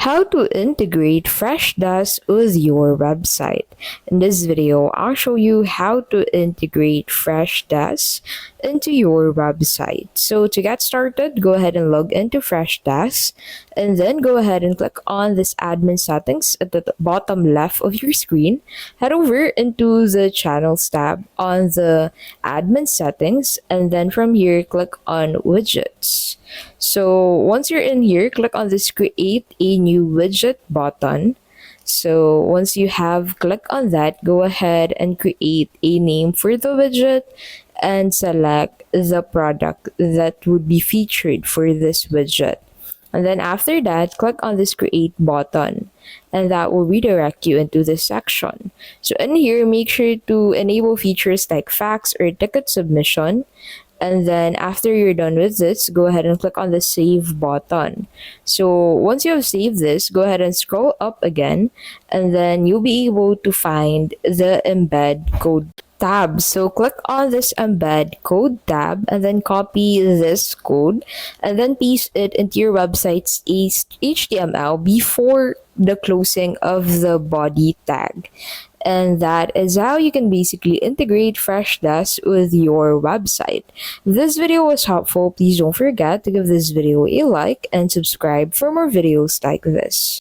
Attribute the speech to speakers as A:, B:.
A: How to integrate Freshdesk with your website. In this video, I'll show you how to integrate Freshdesk into your website. So to get started, go ahead and log into Freshdesk and then go ahead and click on this admin settings at the bottom left of your screen. Head over into the channels tab on the admin settings and then from here click on widgets. So once you're in here, click on this create a new widget button. So once you have clicked on that, go ahead and create a name for the widget and select the product that would be featured for this widget. And then after that, click on this create button and that will redirect you into this section. So in here, make sure to enable features like fax or ticket submission. And then after you're done with this, go ahead and click on the save button. So once you have saved this, go ahead and scroll up again and then you'll be able to find the embed code tab. So click on this embed code tab and then copy this code and then paste it into your website's HTML before the closing of the body tag. And that is how you can basically integrate Freshdesk with your website. If this video was helpful, please don't forget to give this video a like and subscribe for more videos like this.